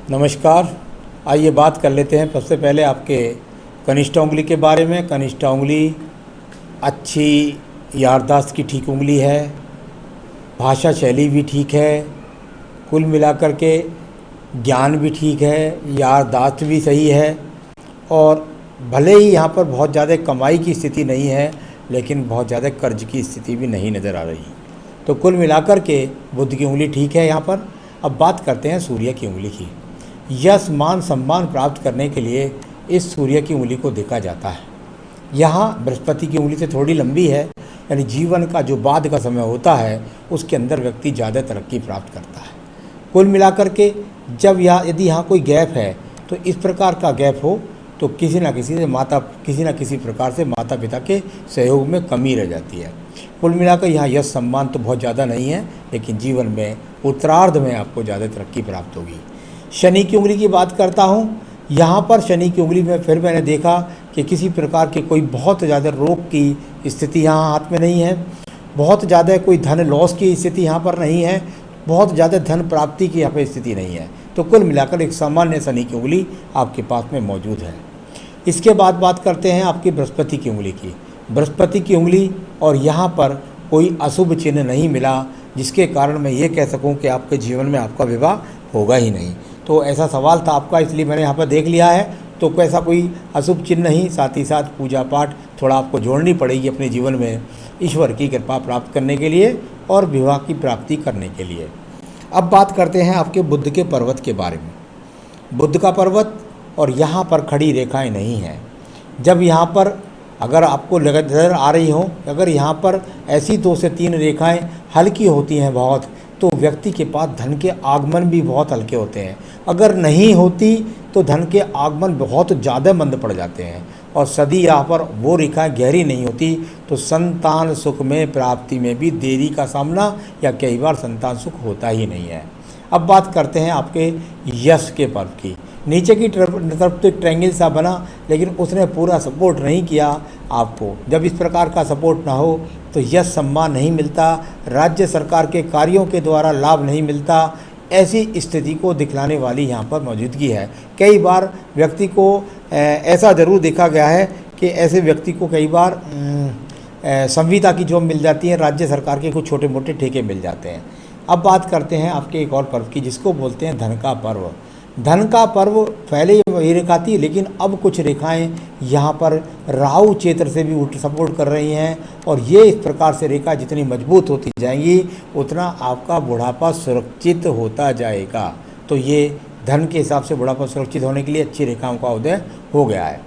नमस्कार। आइए बात कर लेते हैं सबसे पहले आपके कनिष्ठ उंगली के बारे में। कनिष्ठ उंगली अच्छी याददाश्त की ठीक उंगली है, भाषा शैली भी ठीक है, कुल मिलाकर के ज्ञान भी ठीक है, याददाश्त भी सही है और भले ही यहाँ पर बहुत ज़्यादा कमाई की स्थिति नहीं है, लेकिन बहुत ज़्यादा कर्ज की स्थिति भी नहीं नज़र आ रही। तो कुल मिलाकर के बुध की उंगली ठीक है यहाँ पर। अब बात करते हैं सूर्य की उंगली की। यश मान सम्मान प्राप्त करने के लिए इस सूर्य की उंगली को देखा जाता है। यहाँ बृहस्पति की उंगली से थोड़ी लंबी है, यानी जीवन का जो बाद का समय होता है उसके अंदर व्यक्ति ज़्यादा तरक्की प्राप्त करता है। कुल मिलाकर के जब यदि यहाँ कोई गैप है तो इस प्रकार का गैप हो तो किसी न किसी प्रकार से माता पिता के सहयोग में कमी रह जाती है। कुल मिलाकर यहाँ यश सम्मान तो बहुत ज़्यादा नहीं है, लेकिन जीवन में उत्तरार्ध में आपको ज़्यादा तरक्की प्राप्त होगी। शनि की उंगली की बात करता हूँ। यहाँ पर शनि की उंगली में फिर मैंने देखा कि किसी प्रकार के कोई बहुत ज़्यादा रोग की स्थिति यहाँ हाथ में नहीं है, बहुत ज़्यादा कोई धन लॉस की स्थिति यहाँ पर नहीं है, बहुत ज़्यादा धन प्राप्ति की यहाँ पर स्थिति नहीं है। तो कुल मिलाकर एक सामान्य शनि की उंगली आपके पास में मौजूद है। इसके बाद बात करते हैं आपकी बृहस्पति की उंगली की। बृहस्पति की उंगली और यहाँ पर कोई अशुभ चिन्ह नहीं मिला, जिसके कारण मैं ये कह सकूँ कि आपके जीवन में आपका विवाह होगा ही नहीं। तो ऐसा सवाल था आपका, इसलिए मैंने यहाँ पर देख लिया है। तो ऐसा कोई अशुभ चिन्ह नहीं, साथ ही साथ पूजा पाठ थोड़ा आपको जोड़नी पड़ेगी अपने जीवन में ईश्वर की कृपा प्राप्त करने के लिए और विवाह की प्राप्ति करने के लिए। अब बात करते हैं आपके बुध के पर्वत के बारे में। बुध का पर्वत और यहाँ पर खड़ी रेखाएं नहीं हैं। जब यहाँ पर अगर आपको नज़र आ रही हो, अगर यहाँ पर ऐसी 2 से 3 रेखाएं हल्की होती हैं बहुत, तो व्यक्ति के पास धन के आगमन भी बहुत हल्के होते हैं। अगर नहीं होती तो धन के आगमन बहुत ज़्यादा मंद पड़ जाते हैं। और सदी यहाँ पर वो रेखाएं गहरी नहीं होती तो संतान सुख में प्राप्ति में भी देरी का सामना या कई बार संतान सुख होता ही नहीं है। अब बात करते हैं आपके यश के पर्व की। नीचे की तरफ तो एक ट्रायंगल सा बना, लेकिन उसने पूरा सपोर्ट नहीं किया आपको। जब इस प्रकार का सपोर्ट ना हो तो यश सम्मान नहीं मिलता, राज्य सरकार के कार्यों के द्वारा लाभ नहीं मिलता। ऐसी स्थिति को दिखलाने वाली यहाँ पर मौजूदगी है। कई बार व्यक्ति को ऐसा ज़रूर देखा गया है कि ऐसे व्यक्ति को कई बार संविदा की जॉब मिल जाती है, राज्य सरकार के कुछ छोटे मोटे ठेके मिल जाते हैं। अब बात करते हैं आपके एक और पर्व की, जिसको बोलते हैं धन का पर्व। धन का पर्व पहले ये रेखा थी, लेकिन अब कुछ रेखाएं यहाँ पर राहु क्षेत्र से भी सपोर्ट कर रही हैं। और ये इस प्रकार से रेखा जितनी मजबूत होती जाएंगी उतना आपका बुढ़ापा सुरक्षित होता जाएगा। तो ये धन के हिसाब से बुढ़ापा सुरक्षित होने के लिए अच्छी रेखाओं का उदय हो गया है।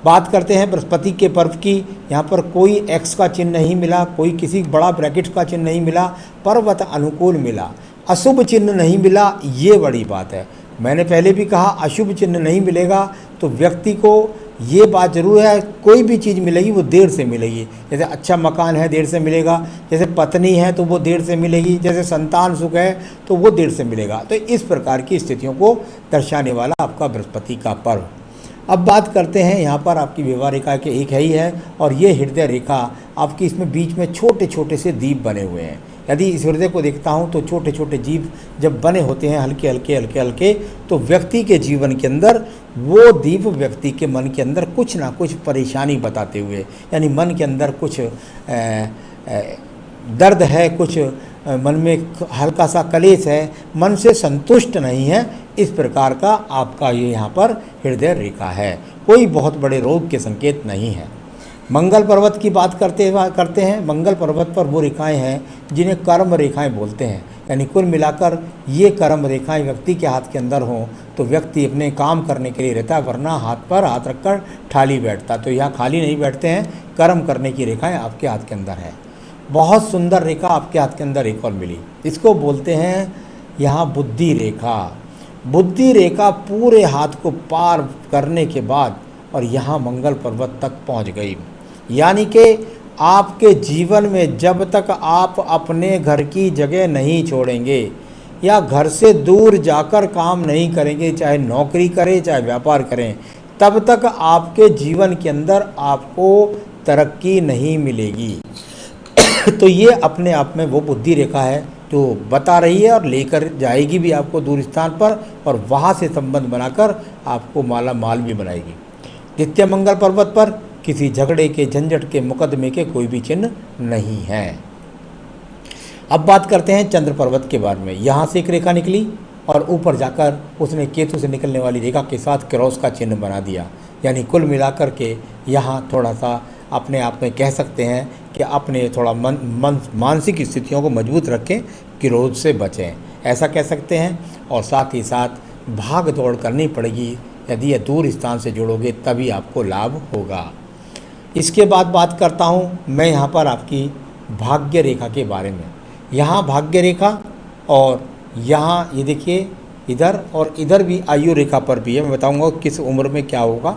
बात करते हैं बृहस्पति के पर्व की। यहाँ पर कोई एक्स का चिन्ह नहीं मिला, कोई किसी बड़ा ब्रैकेट का चिन्ह नहीं मिला, पर्वत अनुकूल मिला, अशुभ चिन्ह नहीं मिला। ये बड़ी बात है। मैंने पहले भी कहा अशुभ चिन्ह नहीं मिलेगा तो व्यक्ति को ये बात ज़रूर है, कोई भी चीज़ मिलेगी वो देर से मिलेगी। जैसे अच्छा मकान है देर से मिलेगा, जैसे पत्नी है तो वो देर से मिलेगी, जैसे संतान सुख है तो वो देर से मिलेगा। तो इस प्रकार की स्थितियों को दर्शाने वाला आपका बृहस्पति का पर्व। अब बात करते हैं यहाँ पर आपकी विवाह रेखा के एक है ही है, और ये हृदय रेखा आपकी, इसमें बीच में छोटे छोटे से दीप बने हुए हैं। यदि इस हृदय को देखता हूँ तो छोटे छोटे दीप जब बने होते हैं हल्के हल्के, तो व्यक्ति के जीवन के अंदर वो दीप व्यक्ति के मन के अंदर कुछ ना कुछ परेशानी बताते हुए, यानी मन के अंदर कुछ दर्द है, कुछ मन में हल्का सा कलेश है, मन से संतुष्ट नहीं है, इस प्रकार का आपका ये यहाँ पर हृदय रेखा है। कोई बहुत बड़े रोग के संकेत नहीं है। मंगल पर्वत की बात करते हैं। मंगल पर्वत पर वो रेखाएं हैं जिन्हें कर्म रेखाएं बोलते हैं। यानी कुल मिलाकर ये कर्म रेखाएं व्यक्ति के हाथ के अंदर हों तो व्यक्ति अपने काम करने के लिए रहता है, वरना हाथ पर हाथ रखकर खाली बैठता। तो यहाँ खाली नहीं बैठते हैं, कर्म करने की रेखाएं आपके हाथ के अंदर है। बहुत सुंदर रेखा आपके हाथ के अंदर एक और मिली, इसको बोलते हैं यहाँ बुद्धि रेखा। बुद्धि रेखा पूरे हाथ को पार करने के बाद और यहाँ मंगल पर्वत तक पहुँच गई। यानी कि आपके जीवन में जब तक आप अपने घर की जगह नहीं छोड़ेंगे या घर से दूर जाकर काम नहीं करेंगे, चाहे नौकरी करें चाहे व्यापार करें, तब तक आपके जीवन के अंदर आपको तरक्की नहीं मिलेगी। तो ये अपने आप में वो बुद्धि रेखा है जो बता रही है और लेकर जाएगी भी आपको दूर स्थान पर, और वहाँ से संबंध बनाकर आपको माला माल भी बनाएगी। द्वितीय मंगल पर्वत पर किसी झगड़े के, झंझट के, मुकदमे के कोई भी चिन्ह नहीं है। अब बात करते हैं चंद्र पर्वत के बारे में। यहाँ से एक रेखा निकली और ऊपर जाकर उसने केतु से निकलने वाली रेखा के साथ क्रॉस का चिन्ह बना दिया। यानी कुल मिलाकर के यहाँ थोड़ा सा अपने आप में कह सकते हैं कि अपने थोड़ा मानसिक स्थितियों को मजबूत रखें, क्रोध से बचें, ऐसा कह सकते हैं। और साथ ही साथ भाग दौड़ करनी पड़ेगी, यदि ये दूर स्थान से जुड़ोगे तभी आपको लाभ होगा। इसके बाद बात करता हूँ मैं यहाँ पर आपकी भाग्य रेखा के बारे में। यहाँ भाग्य रेखा और यहाँ ये देखिए इधर और इधर भी आयु रेखा पर भी है। मैं बताऊंगा किस उम्र में क्या होगा।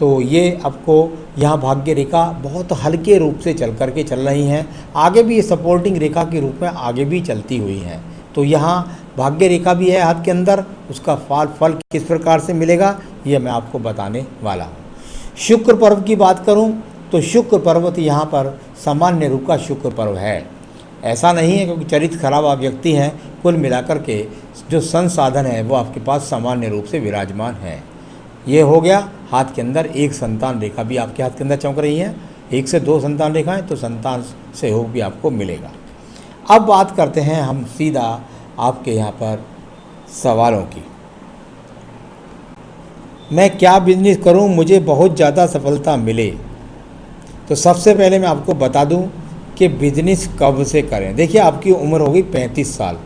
तो ये आपको यहाँ भाग्य रेखा बहुत हल्के रूप से चल करके चल रही हैं, आगे भी ये सपोर्टिंग रेखा के रूप में आगे भी चलती हुई हैं। तो यहाँ भाग्य रेखा भी है हाथ के अंदर, उसका फल किस प्रकार से मिलेगा ये मैं आपको बताने वाला हूँ। शुक्र पर्व की बात करूँ तो शुक्र पर्व यहाँ पर सामान्य रूप का शुक्र पर्व है, ऐसा नहीं है क्योंकि चरित्र खराब आप व्यक्ति हैं। कुल मिलाकर के जो संसाधन है वो आपके पास सामान्य रूप से विराजमान है। ये हो गया हाथ के अंदर एक संतान रेखा भी आपके हाथ के अंदर चमक रही है, 1 से 2 संतान रेखाएं, तो संतान सहयोग भी आपको मिलेगा। अब बात करते हैं हम सीधा आपके यहाँ पर सवालों की। मैं क्या बिजनेस करूँ मुझे बहुत ज़्यादा सफलता मिले? तो सबसे पहले मैं आपको बता दूं कि बिजनेस कब से करें। देखिए आपकी उम्र होगी 35 साल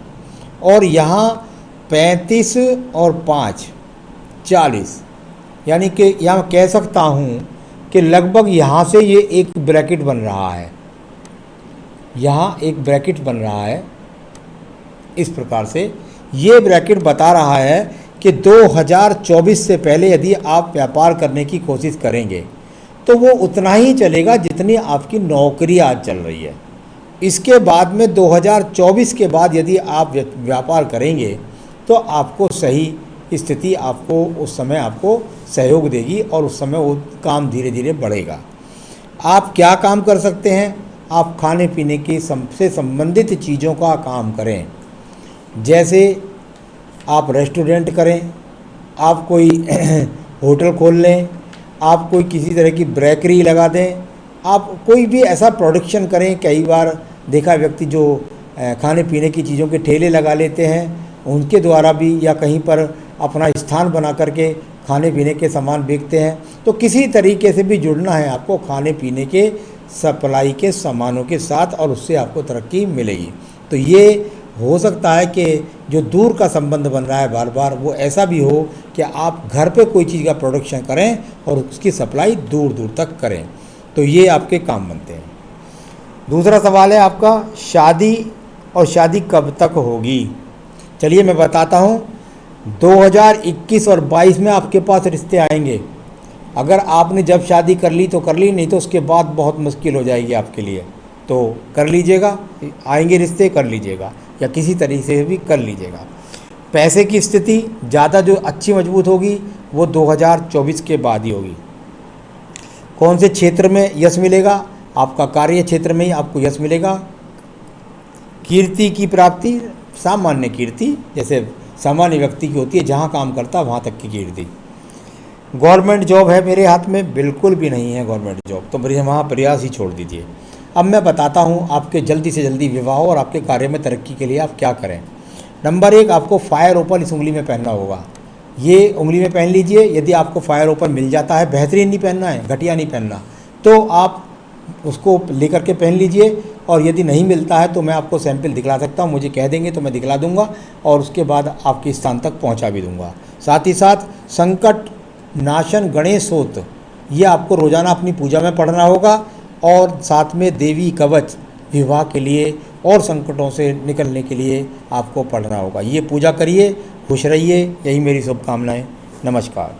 और यहाँ 35 और 5 40, यानी कि यहाँ कह सकता हूँ कि लगभग यहाँ से ये एक ब्रैकेट बन रहा है, यहाँ एक ब्रैकेट बन रहा है। इस प्रकार से ये ब्रैकेट बता रहा है कि 2024 से पहले यदि आप व्यापार करने की कोशिश करेंगे तो वो उतना ही चलेगा जितनी आपकी नौकरी आज चल रही है। इसके बाद में 2024 के बाद यदि आप व्यापार करेंगे तो आपको सही स्थिति आपको उस समय आपको सहयोग देगी और उस समय वो काम धीरे धीरे बढ़ेगा। आप क्या काम कर सकते हैं? आप खाने पीने की से संबंधित चीज़ों का काम करें, जैसे आप रेस्टोरेंट करें, आप कोई होटल खोल लें, आप कोई किसी तरह की बेकरी लगा दें, आप कोई भी ऐसा प्रोडक्शन करें। कई बार देखा व्यक्ति जो खाने पीने की चीज़ों के ठेले लगा लेते हैं, उनके द्वारा भी या कहीं पर अपना स्थान बना करके खाने पीने के सामान बेचते हैं। तो किसी तरीके से भी जुड़ना है आपको खाने पीने के सप्लाई के सामानों के साथ और उससे आपको तरक्की मिलेगी। तो ये हो सकता है कि जो दूर का संबंध बन रहा है बार बार, वो ऐसा भी हो कि आप घर पे कोई चीज़ का प्रोडक्शन करें और उसकी सप्लाई दूर दूर तक करें, तो ये आपके काम बनते हैं। दूसरा सवाल है आपका, शादी और शादी कब तक होगी? चलिए मैं बताता हूँ। 2021 और 22 में आपके पास रिश्ते आएंगे। अगर आपने जब शादी कर ली तो कर ली, नहीं तो उसके बाद बहुत मुश्किल हो जाएगी आपके लिए। तो कर लीजिएगा, आएंगे रिश्ते, कर लीजिएगा या किसी तरीके से भी कर लीजिएगा। पैसे की स्थिति ज़्यादा जो अच्छी मजबूत होगी वो 2024 के बाद ही होगी। कौन से क्षेत्र में यश मिलेगा? आपका कार्य क्षेत्र में ही आपको यश मिलेगा। कीर्ति की प्राप्ति, सामान्य कीर्ति जैसे सामान्य व्यक्ति की होती है, जहाँ काम करता वहाँ तक की कीर्ति। गवर्नमेंट जॉब है मेरे हाथ में? बिल्कुल भी नहीं है गवर्नमेंट जॉब, तो मेरे वहाँ प्रयास ही छोड़ दीजिए। अब मैं बताता हूँ आपके जल्दी से जल्दी विवाह और आपके कार्य में तरक्की के लिए आप क्या करें। नंबर 1, आपको फायर ओपल इस उंगली में पहनना होगा। ये उंगली में पहन लीजिए। यदि आपको फायर ओपल मिल जाता है, बेहतरीन नहीं पहनना है, घटिया नहीं पहनना, तो आप उसको लेकर के पहन लीजिए। और यदि नहीं मिलता है तो मैं आपको सैंपल दिखला सकता हूँ, मुझे कह देंगे तो मैं दिखला दूंगा और उसके बाद आपके स्थान तक पहुँचा भी दूंगा। साथ ही साथ संकट नाशन गणेश स्तोत्र, ये आपको रोज़ाना अपनी पूजा में पढ़ना होगा। और साथ में देवी कवच विवाह के लिए और संकटों से निकलने के लिए आपको पढ़ना होगा। ये पूजा करिए, खुश रहिए, यही मेरी शुभकामनाएं। नमस्कार।